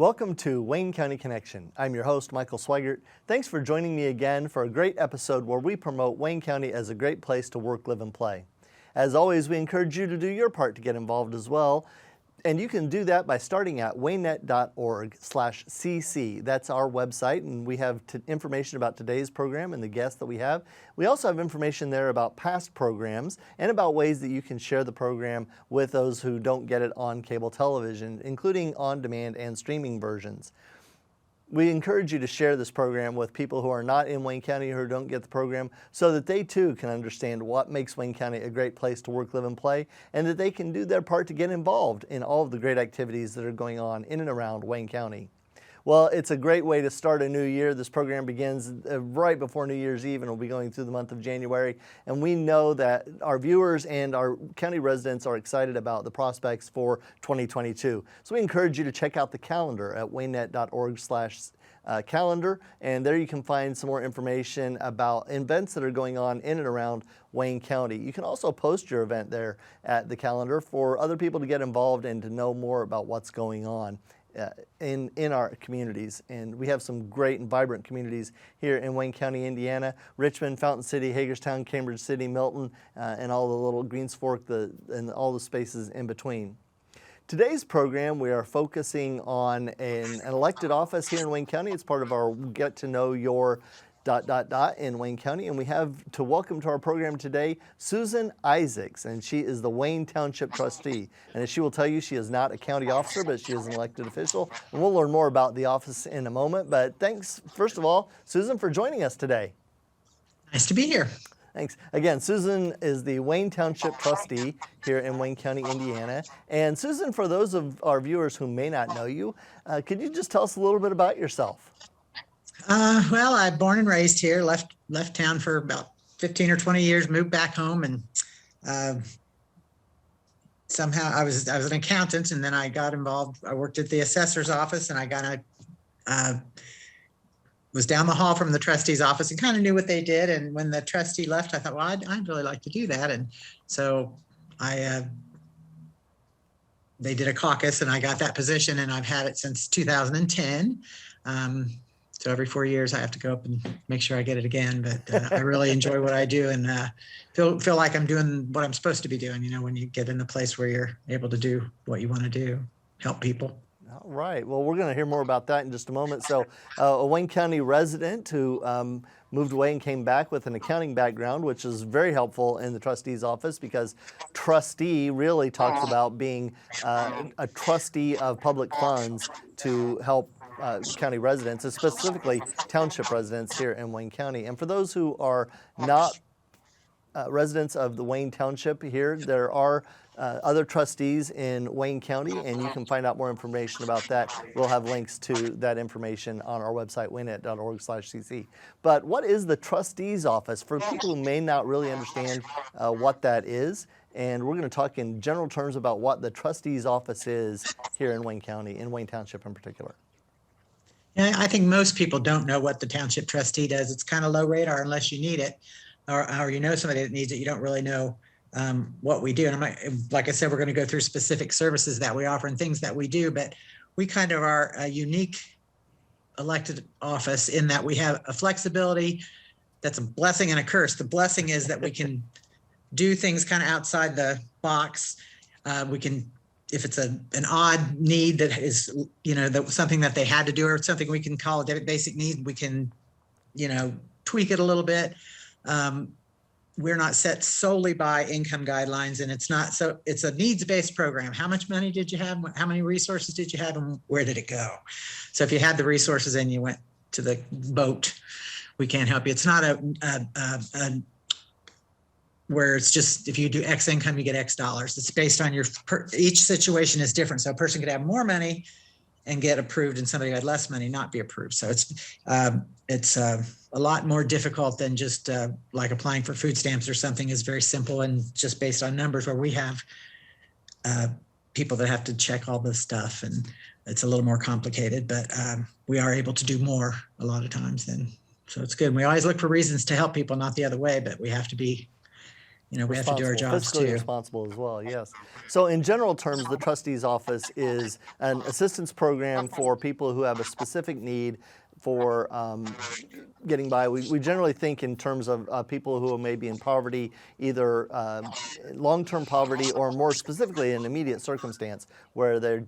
Welcome to Wayne County Connection. I'm your host, Michael Sweigart. Thanks for joining me again for a great episode where we promote Wayne County as a great place to work, live, and play. As always, we encourage you to do your part to get involved as well. And you can do that by starting at waynet.org/cc. That's our website, and we have information about today's program and the guests that we have. We also have information there about past programs and about ways that you can share the program with those who don't get it on cable television, including on-demand and streaming versions. We encourage you to share this program with people who are not in Wayne County or who don't get the program so that they too can understand what makes Wayne County a great place to work, live, and play, and that they can do their part to get involved in all of the great activities that are going on in and around Wayne County. Well, it's a great way to start a new year. This program begins right before New Year's Eve and will be going through the month of January. And we know that our viewers and our county residents are excited about the prospects for 2022. So we encourage you to check out the calendar at waynet.org/calendar. And there you can find some more information about events that are going on in and around Wayne County. You can also post your event there at the calendar for other people to get involved and to know more about what's going on in our communities. And we have some great and vibrant communities here in Wayne County, Indiana: Richmond, Fountain City, Hagerstown, Cambridge City, Milton, and all the little Greens Fork and all the spaces in between. Today's program, we are focusing on an elected office here in Wayne County. It's part of our Get to Know Your ... in Wayne County, and we have to welcome to our program today Susan Isaacs, and she is the Wayne Township Trustee. And as she will tell you, she is not a county officer, but she is an elected official, and we'll learn more about the office in a moment. But thanks, first of all, Susan, for joining us today. Nice to be here. Thanks. Again, Susan is the Wayne Township Trustee here in Wayne County, Indiana. And Susan, for those of our viewers who may not know you, could you just tell us a little bit about yourself? Well, I'm born and raised here, left town for about 15 or 20 years, moved back home, and somehow I was an accountant, and then I got involved. I worked at the assessor's office, and I was down the hall from the trustee's office and kind of knew what they did. And when the trustee left, I thought, well, I'd really like to do that. And so they did a caucus, and I got that position, and I've had it since 2010. So every 4 years I have to go up and make sure I get it again. But I really enjoy what I do, and feel like I'm doing what I'm supposed to be doing, when you get in a place where you're able to do what you want to do, help people. All right. Well, we're going to hear more about that in just a moment. So a Wayne County resident who moved away and came back with an accounting background, which is very helpful in the trustee's office, because trustee really talks about being a trustee of public funds to help county residents, and specifically township residents here in Wayne County. And for those who are not residents of the Wayne Township here, there are other trustees in Wayne County, and you can find out more information about that. We'll have links to that information on our website, waynet.org/cc. But what is the trustee's office for people who may not really understand what that is? And we're going to talk in general terms about what the trustee's office is here in Wayne County, in Wayne Township in particular. Yeah, I think most people don't know what the township trustee does. It's kind of low radar unless you need it, or somebody that needs it. You don't really know what we do. And like I said, we're going to go through specific services that we offer and things that we do, but we kind of are a unique elected office in that we have a flexibility that's a blessing and a curse. The blessing is that we can do things kind of outside the box. We can, if it's an odd need that is, that something that they had to do, or something we can call a basic need, we can, tweak it a little bit. We're not set solely by income guidelines, and it's a needs-based program. How much money did you have? How many resources did you have, and where did it go? So if you had the resources and you went to the boat, we can't help you. It's not where it's just, if you do X income, you get X dollars. It's based on each situation is different. So a person could have more money and get approved, and somebody who had less money not be approved. So it's a lot more difficult than just like applying for food stamps or something. Is very simple and just based on numbers, where we have people that have to check all this stuff, and it's a little more complicated, but we are able to do more a lot of times then. So it's good. We always look for reasons to help people, not the other way, but we have to be we have to do our jobs fiscally too. responsible as well, yes. So in general terms, the trustee's office is an assistance program for people who have a specific need for getting by. We generally think in terms of people who may be in poverty, either long-term poverty or more specifically an immediate circumstance where their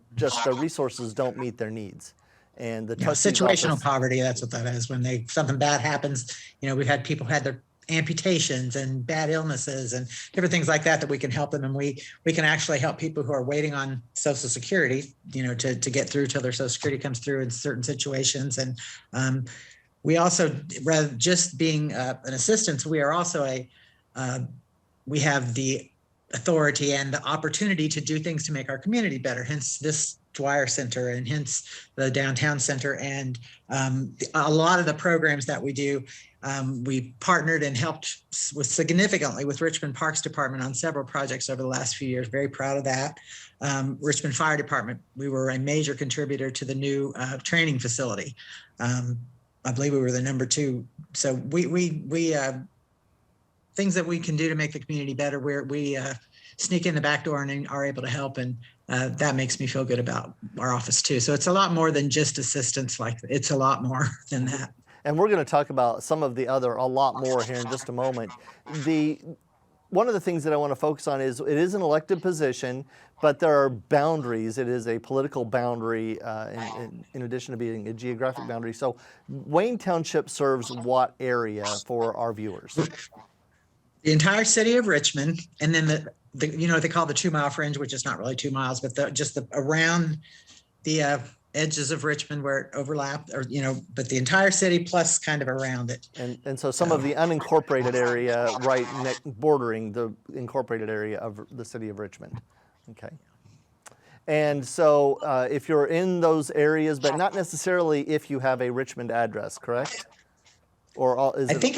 resources don't meet their needs. And the trustee's Situational office, poverty, that's what that is. When something bad happens, we've had people had their amputations and bad illnesses and different things like that we can help them. And we can actually help people who are waiting on Social Security, to get through till their Social Security comes through in certain situations. And we also, rather than just being an assistance, we are also we have the authority and the opportunity to do things to make our community better. Hence this Dwyer Center and hence the downtown center. And a lot of the programs that we do, we partnered and helped significantly with Richmond Parks Department on several projects over the last few years. Very proud of that. Richmond Fire Department, we were a major contributor to the new training facility. I believe we were the number 2. So we things that we can do to make the community better, we sneak in the back door and are able to help. And that makes me feel good about our office too. So it's a lot more than just assistance. It's a lot more than that. and we're going to talk about some of the other, a lot more here in just a moment. One of the things that I want to focus on is it is an elected position, but there are boundaries. It is a political boundary in addition to being a geographic boundary. So Wayne Township serves what area for our viewers? The entire city of Richmond, and then they call the 2 mile fringe, which is not really 2 miles, but around the edges of Richmond where it overlapped, but the entire city plus kind of around it. And so some of the unincorporated area bordering the incorporated area of the city of Richmond. Okay. And so if you're in those areas, but not necessarily if you have a Richmond address, correct? I think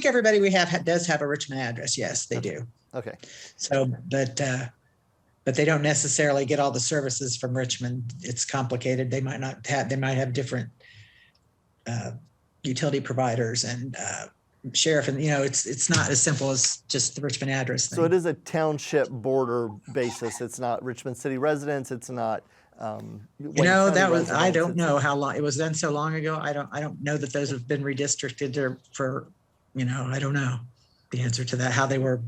everybody we have does have a Richmond address. Yes, they do. Okay. So, but they don't necessarily get all the services from Richmond. It's complicated. They might have different utility providers and sheriff, and it's not as simple as just the Richmond address thing. So it is a township border basis. It's not Richmond city residents. It's not. I don't know how long it was done so long ago. I don't know that those have been redistricted for, I don't know the answer to that, how they were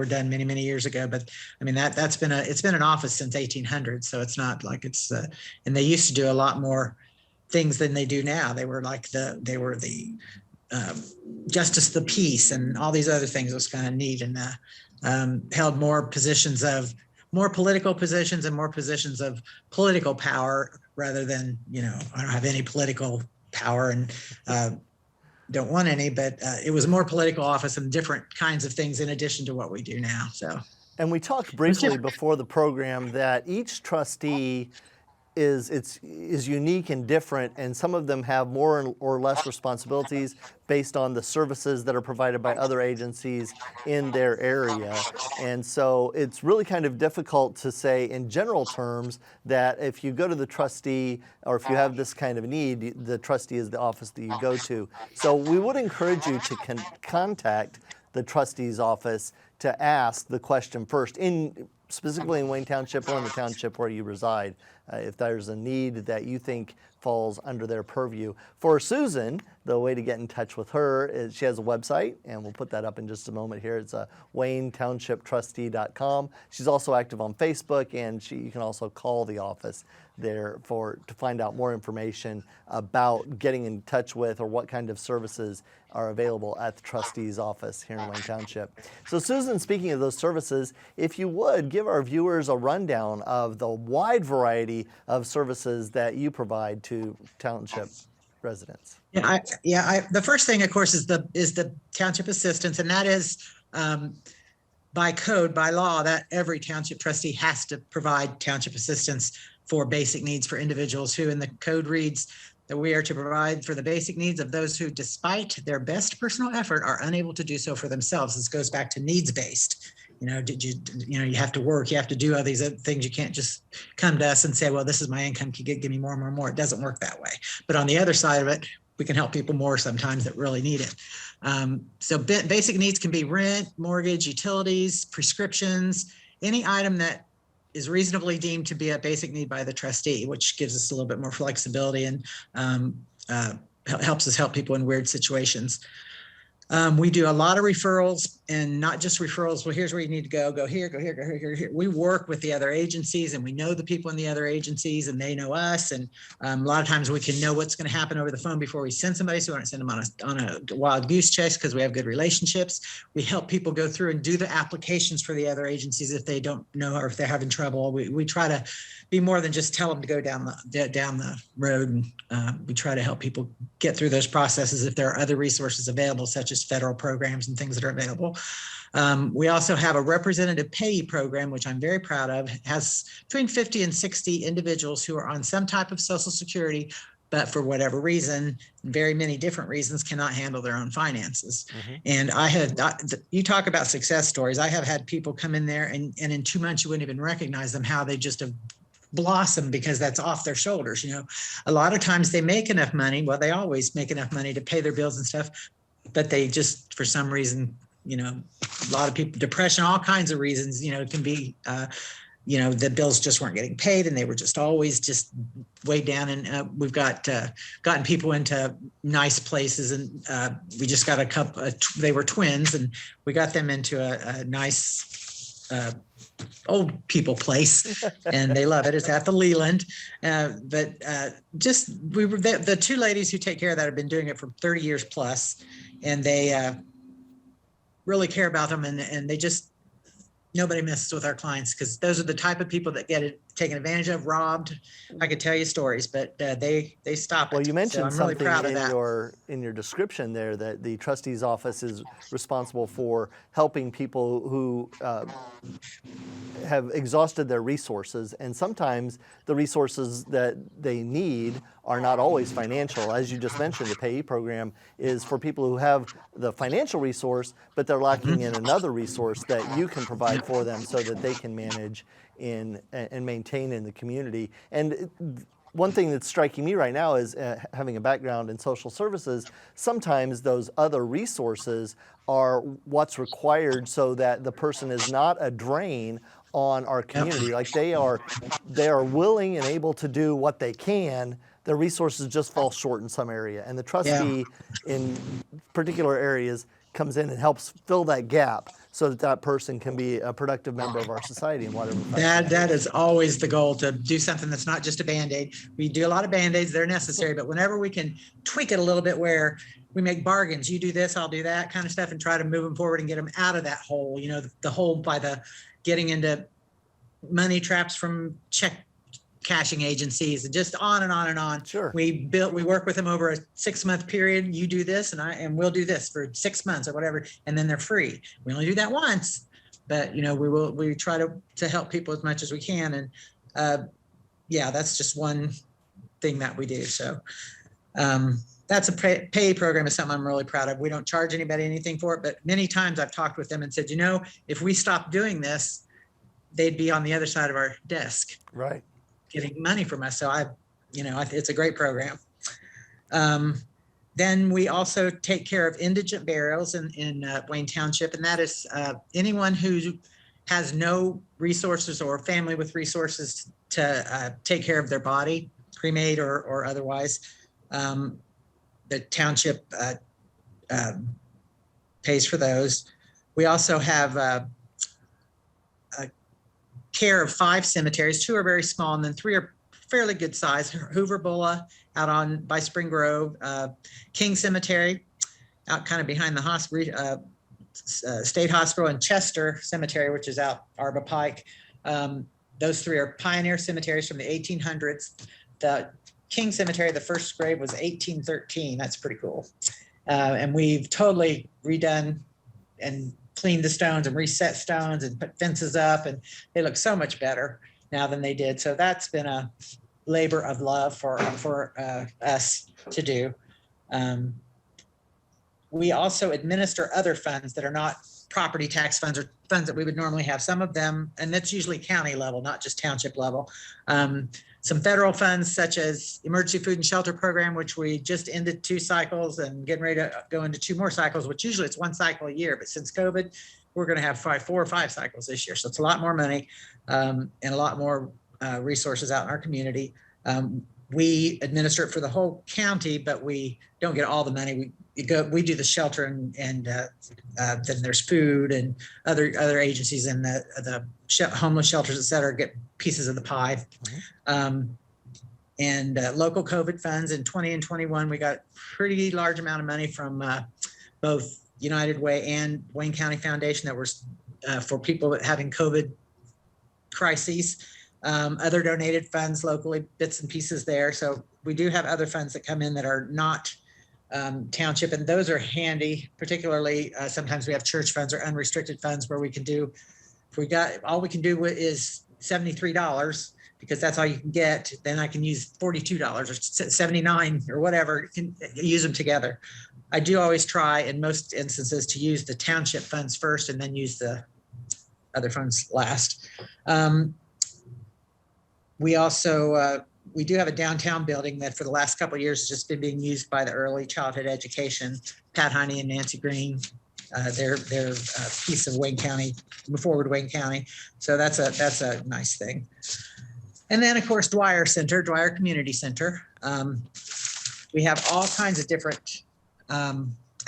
done many, many years ago. But I mean, it's been an office since 1800. So it's not like it's, and they used to do a lot more things than they do now. They were the justice of the peace and all these other things. It was kind of neat, and held more political positions and more positions of political power rather than, I don't have any political power and don't want any, but it was more political office and different kinds of things in addition to what we do now. So, and we talked briefly before the program that each trustee is unique and different, and some of them have more or less responsibilities based on the services that are provided by other agencies in their area. And so it's really kind of difficult to say in general terms that if you go to the trustee or if you have this kind of need, the trustee is the office that you go to. So we would encourage you to contact the trustee's office to ask the question first, specifically in Wayne Township or in the township where you reside, if there's a need that you think falls under their purview. For Susan, the way to get in touch with her is she has a website, and we'll put that up in just a moment here. It's WayneTownshipTrustee.com. She's also active on Facebook, and you can also call the office there to find out more information about getting in touch with or what kind of services are available at the trustee's office here in Wayne Township. So Susan, speaking of those services, if you would give our viewers a rundown of the wide variety of services that you provide to township residents. The first thing, of course, is the Township Assistance, and that is by code, by law, that every township trustee has to provide township assistance for basic needs for individuals who, in the code reads that we are to provide for the basic needs of those who, despite their best personal effort, are unable to do so for themselves. This goes back to needs-based. You have to work, you have to do all these other things. You can't just come to us and say, well, this is my income, give me more and more and more. It doesn't work that way. But on the other side of it, we can help people more sometimes that really need it. So basic needs can be rent, mortgage, utilities, prescriptions, any item that is reasonably deemed to be a basic need by the trustee, which gives us a little bit more flexibility and helps us help people in weird situations. We do a lot of referrals, and not just referrals. Well, here's where you need to go here, go here, go here, go here. We work with the other agencies, and we know the people in the other agencies, and they know us. And a lot of times we can know what's going to happen over the phone before we send somebody. So we don't send them on a wild goose chase because we have good relationships. We help people go through and do the applications for the other agencies if they don't know or if they're having trouble. We try to be more than just tell them to go down the road. And we try to help people get through those processes if there are other resources available, such as federal programs and things that are available. We also have a representative payee program, which I'm very proud of. It has between 50 and 60 individuals who are on some type of Social Security, but for whatever reason, very many different reasons, cannot handle their own finances. Mm-hmm. And you talk about success stories. I have had people come in there and in 2 months, you wouldn't even recognize them, how they just have blossom because that's off their shoulders. A lot of times they make enough money. Well, they always make enough money to pay their bills and stuff, but they just, for some reason, a lot of people, depression, all kinds of reasons, it can be, the bills just weren't getting paid and they were just always just way down. And we've gotten people into nice places, and we just got a couple, they were twins, and we got them into a nice, old people place, and they love it. It's at the Leland. We were the two ladies who take care of that have been doing it for 30 years plus, and they really care about them, and they just, nobody messes with our clients because those are the type of people that get it taken advantage of, robbed. I could tell you stories, but they stop it. Well, you mentioned I'm really something proud of that. in your description there, that the trustee's office is responsible for helping people who have exhausted their resources, and sometimes the resources that they need are not always financial. As you just mentioned, the payee program is for people who have the financial resource, but they're lacking in another resource that you can provide for them so that they can manage and maintain in the community. And one thing that's striking me right now is having a background in social services, sometimes those other resources are what's required so that the person is not a drain on our community. Like they are willing and able to do what they can. Their resources just fall short in some area. And the trustee in particular areas comes in and helps fill that gap so that that person can be a productive member of our society in whatever fashion. That is always the goal, to do something that's not just a Band-Aid. We do a lot of Band-Aids, they're necessary, but whenever we can tweak it a little bit where we make bargains, you do this, I'll do that kind of stuff, and try to move them forward and get them out of that hole, the hole by the getting into money traps from check cashing agencies, and just on and on and on. Sure. We work with them over a 6-month period. You do this and we'll do this for 6 months or whatever, and then they're free. We only do that once, but we try to help people as much as we can. And that's just one thing that we do. So that's a pay program, is something I'm really proud of. We don't charge anybody anything for it, but many times I've talked with them and said, if we stopped doing this, they'd be on the other side of our desk. Right. Getting money from us. So it's a great program. Then we also take care of indigent burials in Wayne Township. And that is anyone who has no resources or family with resources to take care of their body, cremate or otherwise. The township pays for those. We also have care of 5 cemeteries. 2 are very small, and then 3 are fairly good size. Hoover Bulla out by Spring Grove, King Cemetery out kind of behind the hospital, State Hospital, and Chester Cemetery, which is out Arba Pike. Those 3 are pioneer cemeteries from the 1800s. The King Cemetery, the first grave was 1813. That's pretty cool. And we've totally redone and cleaned the stones and reset stones and put fences up, and they look so much better now than they did. So that's been a labor of love for us to do. We also administer other funds that are not property tax funds or funds that we would normally have. Some of them, and that's usually county level, not just township level. some federal funds such as Emergency Food and Shelter Program, which we just ended 2 cycles and getting ready to go into 2 more cycles, which usually it's 1 cycle a year. But since COVID, we're going to have 4 or 5 cycles this year. So it's a lot more money and a lot more resources out in our community. We administer it for the whole county, but we don't get all the money. We do the shelter and then there's food and other agencies and the homeless shelters, et cetera, get pieces of the pie. And local COVID funds in 20 and 21, we got pretty large amount of money from both United Way and Wayne County Foundation that were for people having COVID crises. Other donated funds locally, bits and pieces there. So we do have other funds that come in that are not township, and those are handy. Particularly, sometimes we have church funds or unrestricted funds where we can do, if we got, all we can do is $73 because that's all you can get. Then I can use $42 or $79 or whatever, can use them together. I do always try in most instances to use the township funds first and then use the other funds last. We also, we do have a downtown building that for the last couple of years has just been being used by the early childhood education, Pat Heine and Nancy Green. They're a piece of Wayne County, Forward Wayne County. So that's a nice thing. And then of course, Dwyer Community Center. We have all kinds of different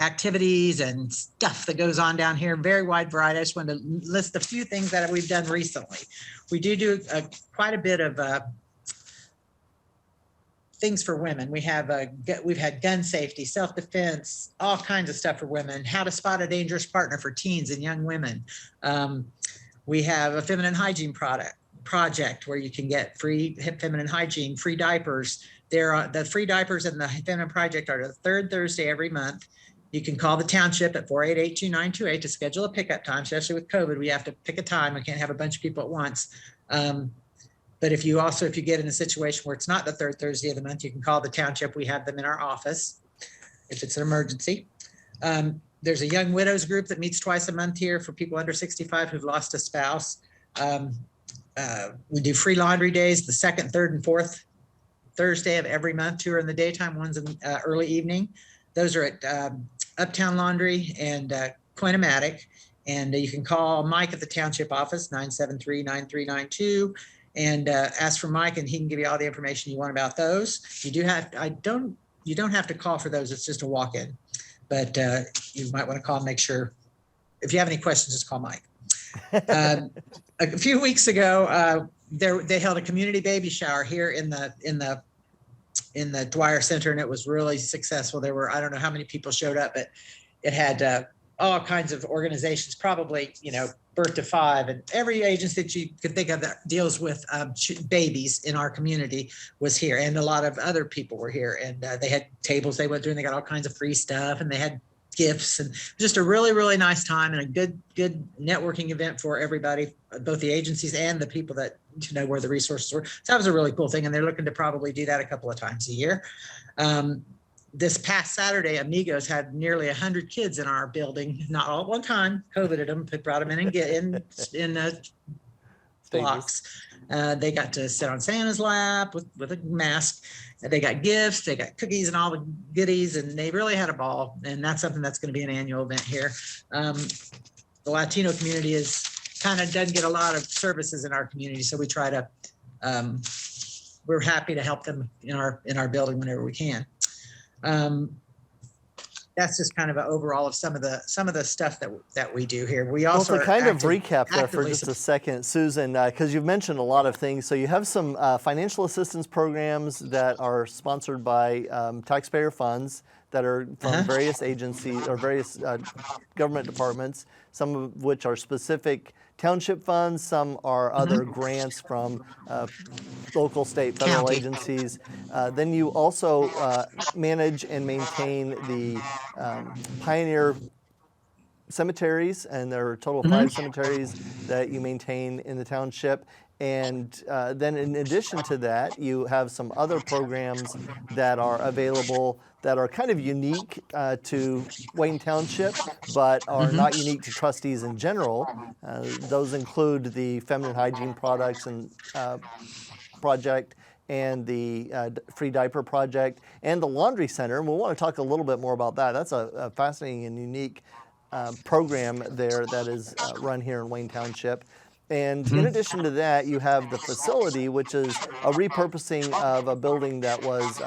activities and stuff that goes on down here, very wide variety. I just wanted to list a few things that we've done recently. We do quite a bit of things for women. We've had gun safety, self-defense, all kinds of stuff for women, how to spot a dangerous partner for teens and young women. We have a feminine hygiene project where you can get free feminine hygiene, free diapers. The free diapers and the feminine project are the 3rd Thursday every month. You can call the township at 488-2928 to schedule a pickup time, especially with COVID. We have to pick a time. I can't have a bunch of people at once. But if you get in a situation where it's not the 3rd Thursday of the month, you can call the township. We have them in our office if it's an emergency. There's a young widows group that meets twice a month here for people under 65 who've lost a spouse. We do free laundry days, the 2nd, 3rd, and 4th Thursday of every month. 2 are in the daytime, 1's in early evening. Those are at Uptown Laundry and Coinomatic. And you can call Mike at the township office, 973-9392, and ask for Mike, and he can give you all the information you want about those. You don't have to call for those. It's just a walk-in, but you might want to call and make sure. If you have any questions, just call Mike. A few weeks ago, they held a community baby shower here in the Dwyer Center, and it was really successful. There were, I don't know how many people showed up, but it had all kinds of organizations, probably, birth to 5, and every agency that you could think of that deals with babies in our community was here, and a lot of other people were here, and they had tables they went through, and they got all kinds of free stuff, and they had gifts, and just a really, really nice time and a good networking event for everybody, both the agencies and the people that where the resources were. So that was a really cool thing, and they're looking to probably do that a couple of times a year. This past Saturday, Amigos had nearly 100 kids in our building, not all at one time. COVID at them, brought them in and get in blocks. They got to sit on Santa's lap with a mask. They got gifts, they got cookies and all the goodies, and they really had a ball. And that's something that's going to be an annual event here. The Latino community doesn't get a lot of services in our community, so we try to. We're happy to help them in our building whenever we can. That's just kind of an overall of some of the stuff that we do here. We also to kind of recap there for just a second, Susan, because you've mentioned a lot of things. So you have some financial assistance programs that are sponsored by taxpayer funds that are from various agencies or various government departments, some of which are specific township funds, some are other grants from local, state, federal agencies. Then you also manage and maintain the Pioneer cemeteries, and there are a total of 5 cemeteries that you maintain in the township. And then in addition to that, you have some other programs that are available that are kind of unique to Wayne Township, but are not unique to trustees in general. Those include the feminine hygiene products and project and the Free Diaper Project and the Laundry Center. And we'll want to talk a little bit more about that. That's a fascinating and unique program there that is run here in Wayne Township. And in addition to that, you have the facility, which is a repurposing of a building that was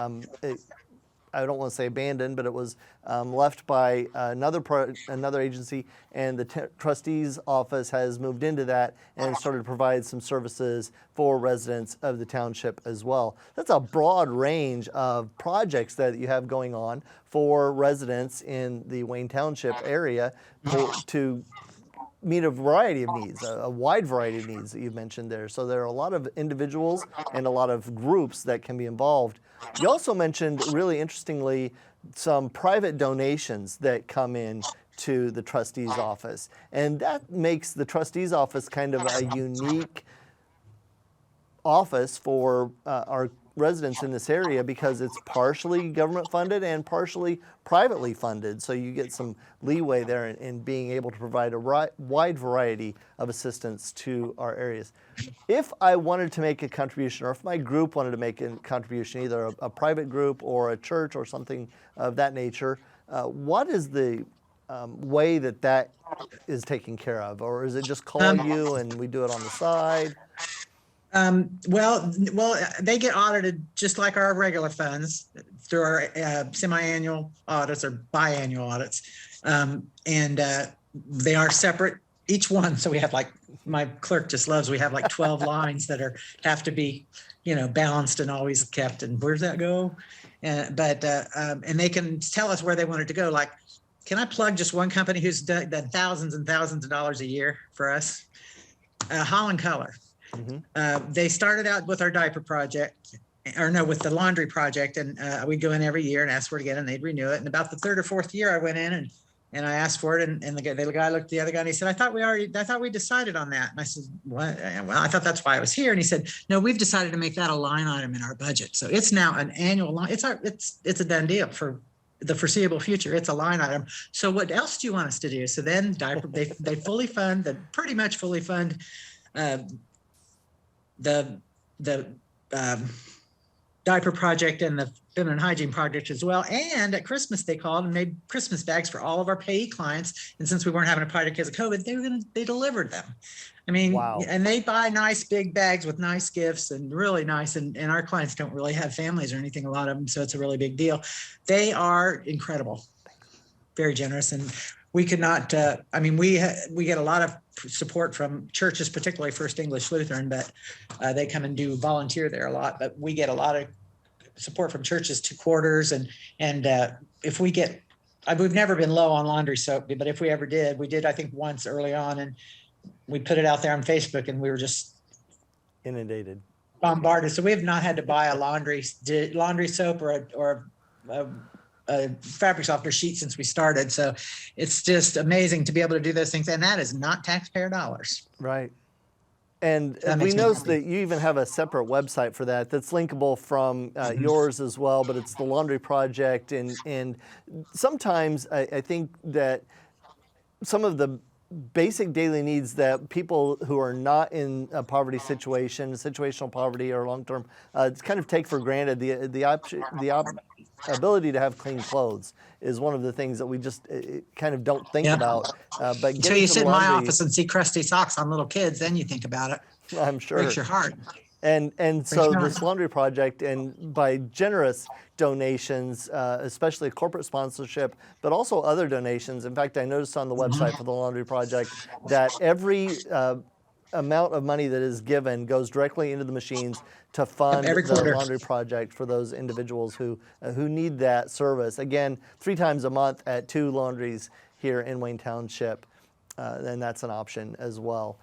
I don't want to say abandoned, but it was left by another agency, and the trustee's office has moved into that and started to provide some services for residents of the township as well. That's a broad range of projects that you have going on for residents in the Wayne Township area to meet a variety of needs, a wide variety of needs that you've mentioned there. So there are a lot of individuals and a lot of groups that can be involved. You also mentioned, really interestingly, some private donations that come in to the trustee's office. And that makes the trustee's office kind of a unique office for our residents in this area, because it's partially government funded and partially privately funded. So you get some leeway there in being able to provide a wide variety of assistance to our areas. If I wanted to make a contribution, or if my group wanted to make a contribution, either a private group or a church or something of that nature, what is the way that is taken care of? Or is it just call you and we do it on the side? Well, they get audited just like our regular funds through our semi-annual audits or biannual audits. And they are separate, each one. So we have, like, my clerk just loves, we have like 12 lines that have to be, balanced and always kept. And where's that go? And they can tell us where they want it to go. Like, can I plug just one company who's done thousands and thousands of dollars a year for us? Holland Color. Mm-hmm. They started out with our diaper project, with the laundry project, and we'd go in every year and ask for it again, and they'd renew it. And about the third or fourth year, I went in and I asked for it, and the guy looked at the other guy and he said, I thought we decided on that. And I said, what? Well, I thought that's why I was here. And he said, no, we've decided to make that a line item in our budget. So it's now an annual line. It's a done deal for the foreseeable future. It's a line item. So what else do you want us to do? So then they fully fund, pretty much fully fund the diaper project and the feminine hygiene project as well. And at Christmas, they called and made Christmas bags for all of our payee clients. And since we weren't having a project because of COVID, they delivered them. I mean, wow. And they buy nice big bags with nice gifts and really nice. And our clients don't really have families or anything, a lot of them. So it's a really big deal. They are incredible, very generous. And we could not, we get a lot of support from churches, particularly First English Lutheran, but they come and do volunteer there a lot. But we get a lot of support from churches to quarters. And if we get, we've never been low on laundry soap, but if we ever did, we did, I think, once early on, and we put it out there on Facebook and we were just inundated, bombarded. So we have not had to buy a laundry soap or a fabric softener sheet since we started. So it's just amazing to be able to do those things. And that is not taxpayer dollars. Right. And we noticed that you even have a separate website for that that's linkable from yours as well, but it's the Laundry Project. And sometimes I think that some of the basic daily needs that people who are not in a poverty situation, situational poverty or long-term, kind of take for granted. The ability to have clean clothes is one of the things that we just kind of don't think about. But until you sit in my office and see crusty socks on little kids, then you think about it. I'm sure. Breaks your heart. And so this Laundry Project, and by generous donations, especially corporate sponsorship, but also other donations. In fact, I noticed on the website for the Laundry Project that every amount of money that is given goes directly into the machines to fund the Laundry Project for those individuals who need that service. Again, 3 times a month at 2 laundries here in Wayne Township, and that's an option as well.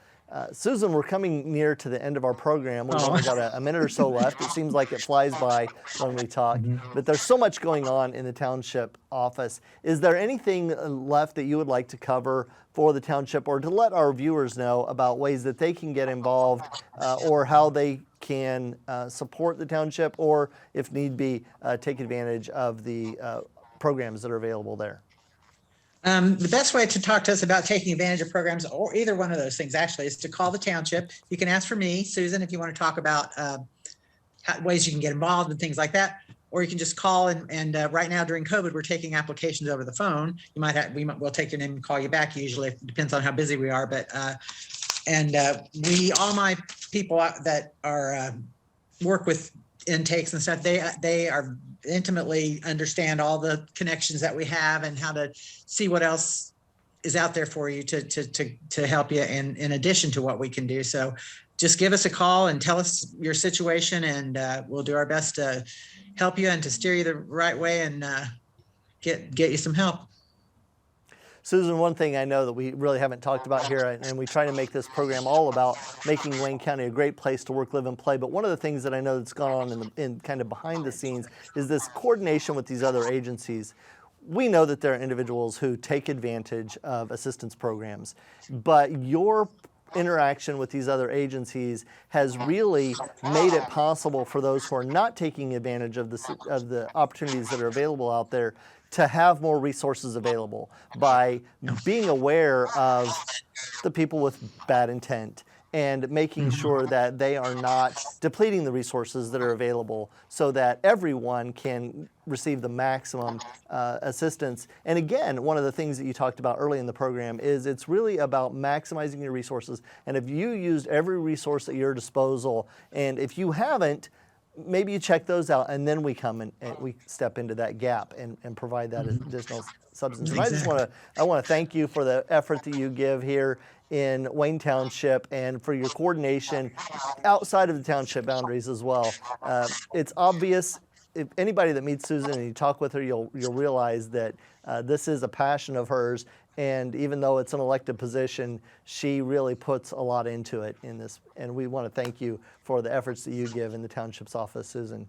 Susan, we're coming near to the end of our program. We've only got a minute or so left. It seems like it flies by when we talk, but there's so much going on in the township office. Is there anything left that you would like to cover for the township, or to let our viewers know about ways that they can get involved, or how they can support the township, or if need be, take advantage of the programs that are available there? The best way to talk to us about taking advantage of programs, or either one of those things actually, is to call the township. You can ask for me, Susan, if you want to talk about ways you can get involved and things like that. Or you can just call and right now during COVID, we're taking applications over the phone. You might have, we'll take your name and call you back usually. It depends on how busy we are, but all my people that are work with intakes and stuff, they are intimately understand all the connections that we have and how to see what else is out there for you to help you in addition to what we can do. So just give us a call and tell us your situation, and we'll do our best to help you and to steer you the right way and get you some help. Susan, one thing I know that we really haven't talked about here, and we try to make this program all about making Wayne County a great place to work, live, and play, but one of the things that I know that's gone on in kind of behind the scenes is this coordination with these other agencies. We know that there are individuals who take advantage of assistance programs, but your interaction with these other agencies has really made it possible for those who are not taking advantage of the opportunities that are available out there to have more resources available by being aware of the people with bad intent and making sure that they are not depleting the resources that are available so that everyone can receive the maximum assistance. And again, one of the things that you talked about early in the program is it's really about maximizing your resources. And if you used every resource at your disposal, and if you haven't, maybe you check those out, and then we come and we step into that gap and provide that additional substance. And I want to thank you for the effort that you give here in Wayne Township and for your coordination outside of the township boundaries as well. It's obvious. If anybody that meets Susan and you talk with her, you'll realize that this is a passion of hers. And even though it's an elected position, she really puts a lot into it in this. And we want to thank you for the efforts that you give in the township's office, Susan.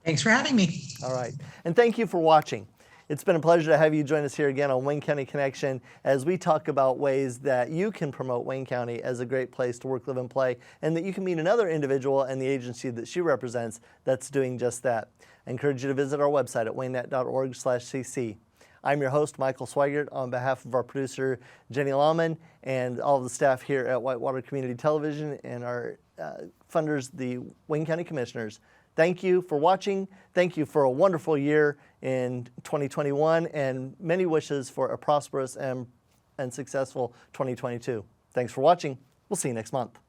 Thanks for having me. All right. And thank you for watching. It's been a pleasure to have you join us here again on Wayne County Connection as we talk about ways that you can promote Wayne County as a great place to work, live, and play, and that you can meet another individual and the agency that she represents that's doing just that. I encourage you to visit our website at waynet.org/cc. I'm your host, Michael Sweigart, on behalf of our producer, Jenny Lahman, and all of the staff here at Whitewater Community Television and our funders, the Wayne County Commissioners. Thank you for watching. Thank you for a wonderful year in 2021 and many wishes for a prosperous and successful 2022. Thanks for watching. We'll see you next month.